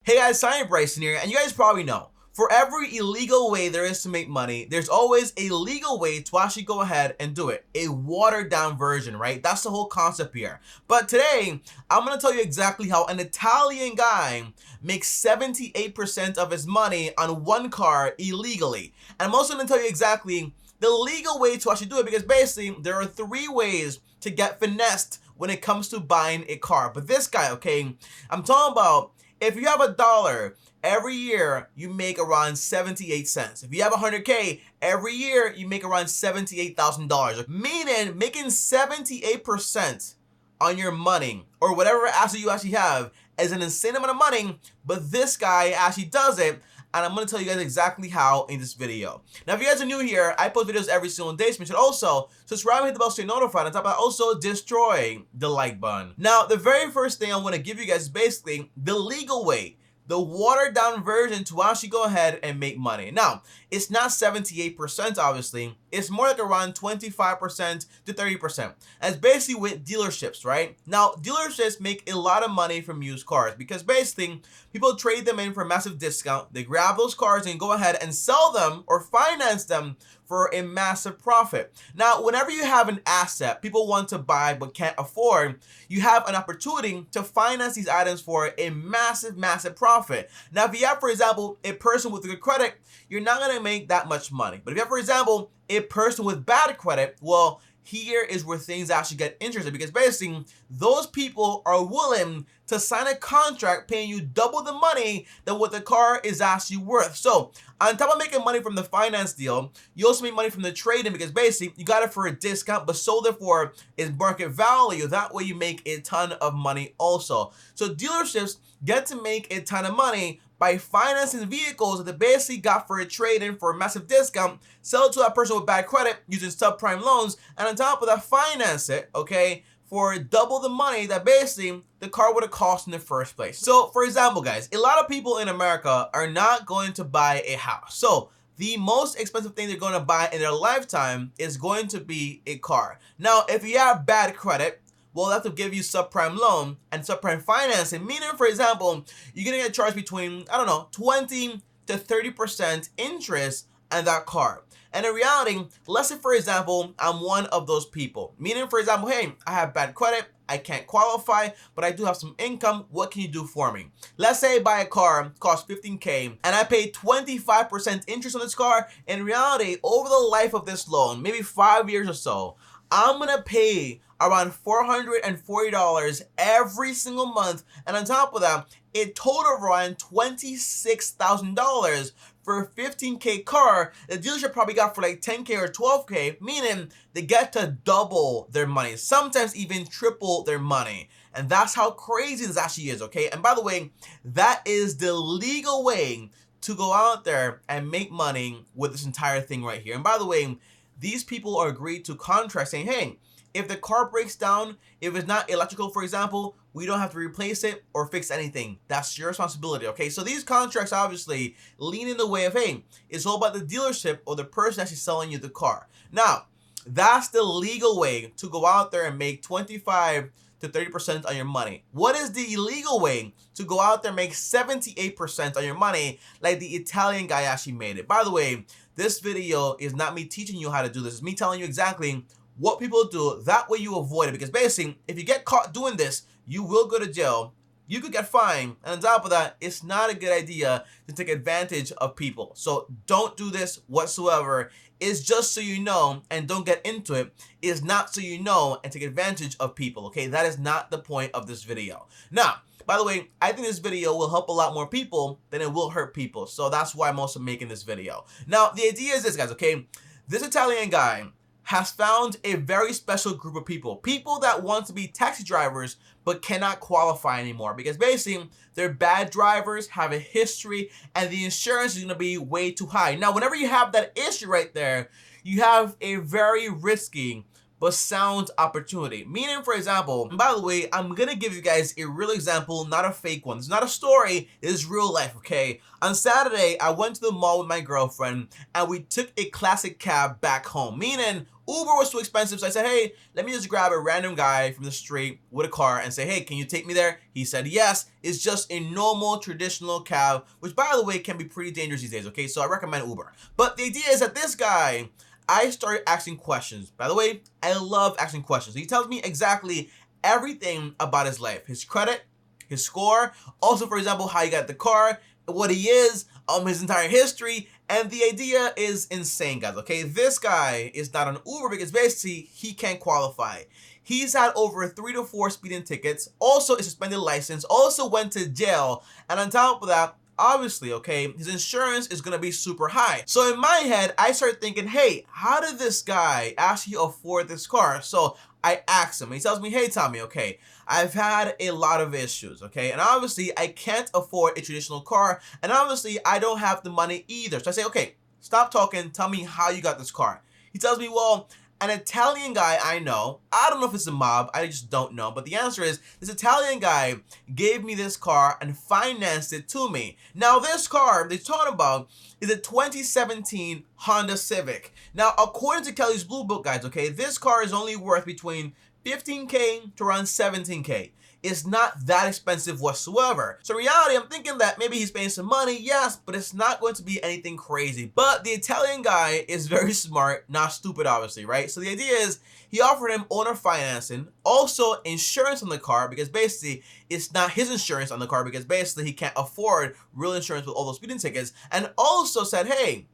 Hey guys, TommyBryson here, and you guys probably know, for every illegal way there is to make money, there's always a legal way to actually go ahead and do it. A watered down version, right? That's the whole concept here. But today, I'm going to tell you exactly how an Italian guy makes 78% of his money on one car illegally. And I'm also going to tell you exactly the legal way to actually do it, because basically there are 3 ways to get finessed when it comes to buying a car. But this guy, okay, I'm talking about if you have $1, every year you make around 78 cents. If you have 100K, every year you make around $78,000. Meaning making 78% on your money or whatever asset you actually have is an insane amount of money, but this guy actually does it. And I'm going to tell you guys exactly how in this video. Now, if you guys are new here, I post videos every single day, so you should also subscribe and hit the bell so you're notified. On top of that, also destroy the like button. Now, the very first thing I want to give you guys is basically the legal way, the watered down version to actually go ahead and make money. Now, it's not 78%, obviously. It's more like around 25% to 30%. And it's basically with dealerships, right? Now, dealerships make a lot of money from used cars because basically people trade them in for a massive discount. They grab those cars and go ahead and sell them or finance them for a massive profit. Now, whenever you have an asset people want to buy but can't afford, you have an opportunity to finance these items for a massive, massive profit. Now, if you have, for example, a person with good credit, you're not going to make that much money. But if you have, for example, a person with bad credit, well, here is where things actually get interesting, because basically those people are willing to sign a contract paying you double the money than what the car is actually worth. So on top of making money from the finance deal, you also make money from the trade-in, because basically you got it for a discount but sold it for its market value. That way you make a ton of money also. So dealerships get to make a ton of money by financing vehicles that they basically got for a trade-in for a massive discount, sell it to that person with bad credit using subprime loans, and on top of that, finance it, okay, for double the money that basically the car would have cost in the first place. So, for example, guys, a lot of people in America are not going to buy a house. So, the most expensive thing they're going to buy in their lifetime is going to be a car. Now, if you have bad credit, well, they have to give you subprime loan and subprime financing, meaning, for example, you're going to get charged between, I don't know, 20 to 30% interest on that car. And in reality, let's say, for example, I'm one of those people. Meaning, for example, hey, I have bad credit, I can't qualify, but I do have some income. What can you do for me? Let's say I buy a car, costs 15K, and I pay 25% interest on this car. In reality, over the life of this loan, maybe 5 years or so, I'm going to pay around $440 every single month. And on top of that, a total of around $26,000 for a 15K car the dealership probably got for like 10K or 12K, meaning they get to double their money, sometimes even triple their money. And that's how crazy this actually is, okay? And by the way, that is the legal way to go out there and make money with this entire thing right here. And by the way, these people are agreed to contracts saying, hey, if the car breaks down, if it's not electrical, for example, we don't have to replace it or fix anything. That's your responsibility, okay? So these contracts obviously lean in the way of, hey, it's all about the dealership or the person actually selling you the car. Now, that's the legal way to go out there and make 25 to 30% on your money. What is the illegal way to go out there and make 78% on your money like the Italian guy actually made it? By the way, this video is not me teaching you how to do this. It's me telling you exactly what people do. That way you avoid it, because basically if you get caught doing this, you will go to jail, you could get fined, and on top of that, it's not a good idea to take advantage of people. So don't do this whatsoever. It's just so you know, and don't get into it. It's not so you know and take advantage of people, okay? That is not the point of this video. Now, by the way, I think this video will help a lot more people than it will hurt people. So that's why I'm also making this video. Now, the idea is this, guys, okay? This Italian guy has found a very special group of people. People that want to be taxi drivers but cannot qualify anymore, because basically they're bad drivers, have a history, and the insurance is going to be way too high. Now, whenever you have that issue right there, you have a very risky but sound opportunity. Meaning, for example, and by the way, I'm gonna give you guys a real example, not a fake one. It's not a story, it is real life, okay? On Saturday, I went to the mall with my girlfriend and we took a classic cab back home. Meaning, Uber was too expensive, so I said, hey, let me just grab a random guy from the street with a car and say, hey, can you take me there? He said yes. It's just a normal traditional cab, which by the way can be pretty dangerous these days, okay? So I recommend Uber. But the idea is that this guy, I started asking questions. By the way, I love asking questions. He tells me exactly everything about his life, his credit, his score, also, for example, how he got the car, what he is, his entire history, and the idea is insane, guys, okay? This guy is not on Uber because basically he can't qualify. He's had over 3 to 4 speeding tickets, also a suspended license, also went to jail, and on top of that, obviously, okay, his insurance is gonna be super high. So in my head, I started thinking, hey, how did this guy actually afford this car? So I asked him, he tells me, hey, Tommy, okay, I've had a lot of issues, okay, and obviously I can't afford a traditional car, and obviously I don't have the money either. So I say, okay, stop talking, tell me how you got this car. He tells me, well, an Italian guy I know, I don't know if it's a mob, I just don't know, but the answer is this Italian guy gave me this car and financed it to me. Now this car they're talking about is a 2017 Honda Civic. Now according to Kelly's Blue Book, guys, okay, this car is only worth between 15K to around 17K. It's not that expensive whatsoever. So in reality, I'm thinking that maybe he's paying some money, yes, but it's not going to be anything crazy. But the Italian guy is very smart, not stupid, obviously, right? So the idea is he offered him owner financing, also insurance on the car, because basically it's not his insurance on the car because basically he can't afford real insurance with all those speeding tickets, and also said, hey,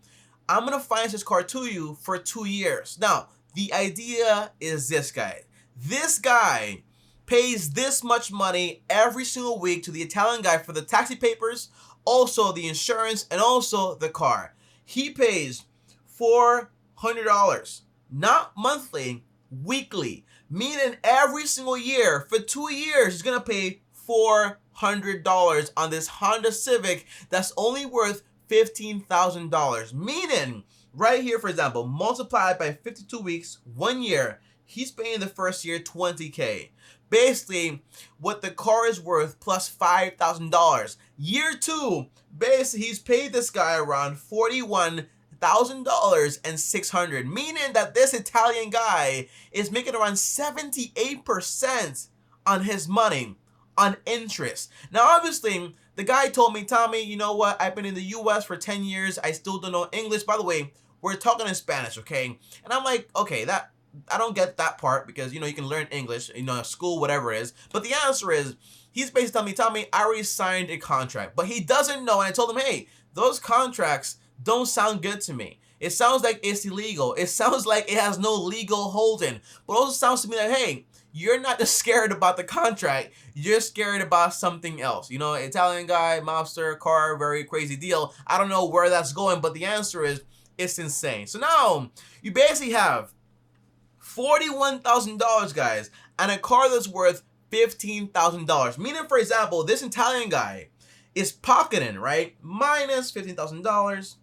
I'm gonna finance this car to you for 2 years. Now, the idea is this guy. This guy pays this much money every single week to the Italian guy for the taxi papers, also the insurance, and also the car. He pays $400, not monthly, weekly, meaning every single year for 2 years he's gonna pay $400 on this Honda Civic that's only worth $15,000, meaning right here, for example, multiplied by 52 weeks, 1 year, he's paying the first year 20K. Basically, what the car is worth plus $5,000. Year 2, basically, he's paid this guy around $41,000 and $600, meaning that this Italian guy is making around 78% on his money on interest. Now, obviously, the guy told me, Tommy, you know what? I've been in the US for 10 years. I still don't know English. By the way, we're talking in Spanish, okay? And I'm like, okay, I don't get that part because, you know, you can learn English, you know, school, whatever it is. But the answer is, he's basically telling me, Tommy, I already signed a contract. But he doesn't know. And I told him, hey, those contracts don't sound good to me. It sounds like it's illegal. It sounds like it has no legal holding. But it also sounds to me like, hey, you're not just scared about the contract. You're scared about something else. You know, Italian guy, mobster, car, very crazy deal. I don't know where that's going, but the answer is, it's insane. So now, you basically have $41,000, guys, and a car that's worth $15,000. Meaning, for example, this Italian guy is pocketing, right, minus $15,000.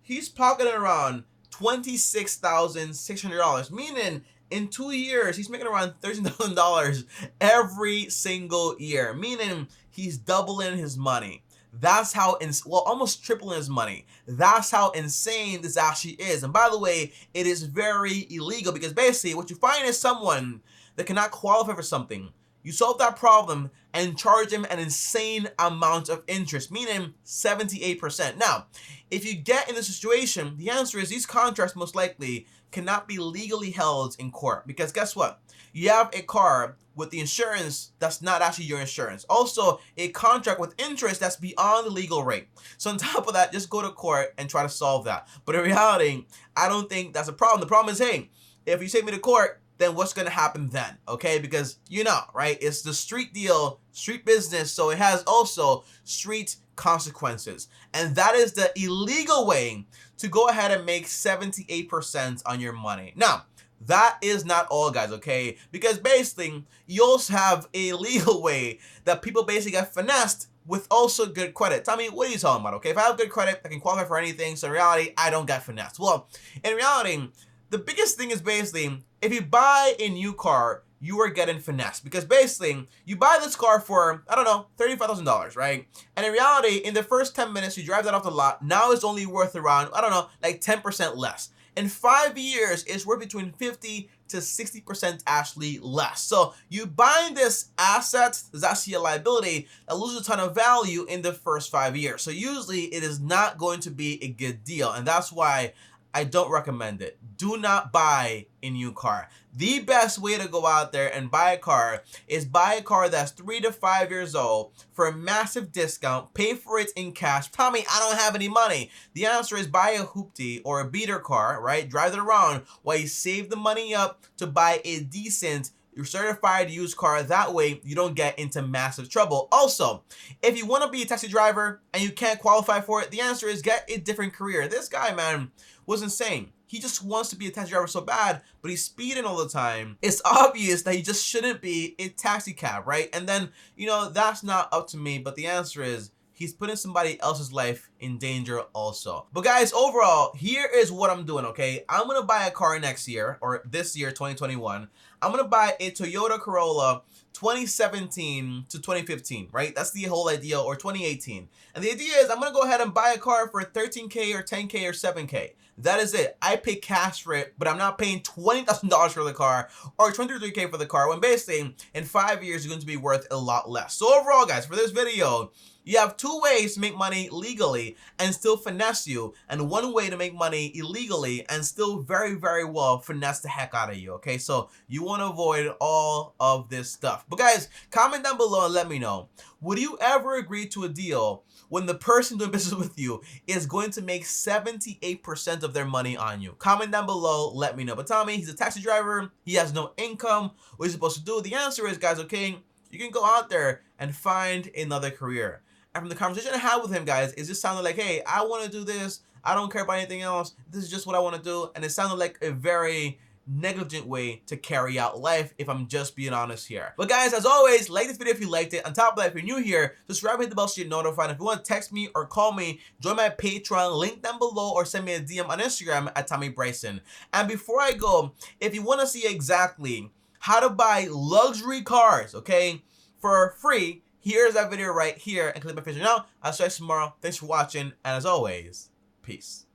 He's pocketing around $26,600. Meaning, in 2 years, he's making around $13,000 every single year. Meaning, he's doubling his money. That's how, almost tripling his money. That's how insane this actually is. And by the way, it is very illegal because basically what you find is someone that cannot qualify for something. You solve that problem and charge them an insane amount of interest, meaning 78%. Now, if you get in this situation, the answer is these contracts most likely cannot be legally held in court because guess what? You have a car with the insurance that's not actually your insurance. Also, a contract with interest that's beyond the legal rate. So on top of that, just go to court and try to solve that. But in reality, I don't think that's a problem. The problem is, hey, if you take me to court, then what's going to happen then? Okay, because you know, right? It's the street deal, street business, so it has also street consequences. And that is the illegal way to go ahead and make 78% on your money. Now, that is not all, guys, okay? Because basically, you also have a legal way that people basically get finessed with also good credit. Tell me, what are you talking about, okay? If I have good credit, I can qualify for anything. So in reality, I don't get finessed. Well, in reality, the biggest thing is basically, if you buy a new car, you are getting finessed. Because basically, you buy this car for, I don't know, $35,000, right? And in reality, in the first 10 minutes, you drive that off the lot. Now it's only worth around, I don't know, like 10% less. In 5 years, it's worth between 50 to 60% actually less. So you buying this asset is actually a liability that loses a ton of value in the first 5 years. So usually it is not going to be a good deal, and that's why I don't recommend it. Do not buy a new car. The best way to go out there and buy a car is buy a car that's 3 to 5 years old for a massive discount, pay for it in cash. Tommy, I don't have any money. The answer is buy a hoopty or a beater car, right? Drive it around while you save the money up to buy a decent certified used car. That way you don't get into massive trouble. Also, if you want to be a taxi driver and you can't qualify for it, the answer is get a different career. This guy, man, was insane. He just wants to be a taxi driver so bad, but he's speeding all the time. It's obvious that he just shouldn't be a taxi cab, right? And then, you know, that's not up to me, but the answer is he's putting somebody else's life in danger also. But guys, overall, here is what I'm doing, okay? I'm gonna buy a car next year, or this year, 2021. I'm gonna buy a Toyota Corolla 2017 to 2015, right? That's the whole idea, or 2018. And the idea is I'm gonna go ahead and buy a car for 13K or 10K or 7K. That is it. I pay cash for it, but I'm not paying $20,000 for the car or 23K for the car, when basically in 5 years, it's going to be worth a lot less. So overall, guys, for this video, you have 2 ways to make money legally and still finesse you, and 1 way to make money illegally and still very, very well finesse the heck out of you, okay? So you want to avoid all of this stuff. But guys, comment down below and let me know, would you ever agree to a deal when the person doing business with you is going to make 78% of their money on you? Comment down below, let me know. But Tommy, he's a taxi driver, he has no income, what is he supposed to do? The answer is, guys, okay, you can go out there and find another career. And from the conversation I had with him, guys, it just sounded like, hey, I want to do this. I don't care about anything else. This is just what I want to do. And it sounded like a very negligent way to carry out life, if I'm just being honest here. But guys, as always, like this video if you liked it. On top of that, if you're new here, subscribe, hit the bell so you're notified. If you want to text me or call me, join my Patreon, link down below, or send me a DM on Instagram at TommyBryson. And before I go, if you want to see exactly how to buy luxury cars, okay, for free, here's that video right here, and click my picture now. I'll see you guys tomorrow. Thanks for watching, and as always, peace.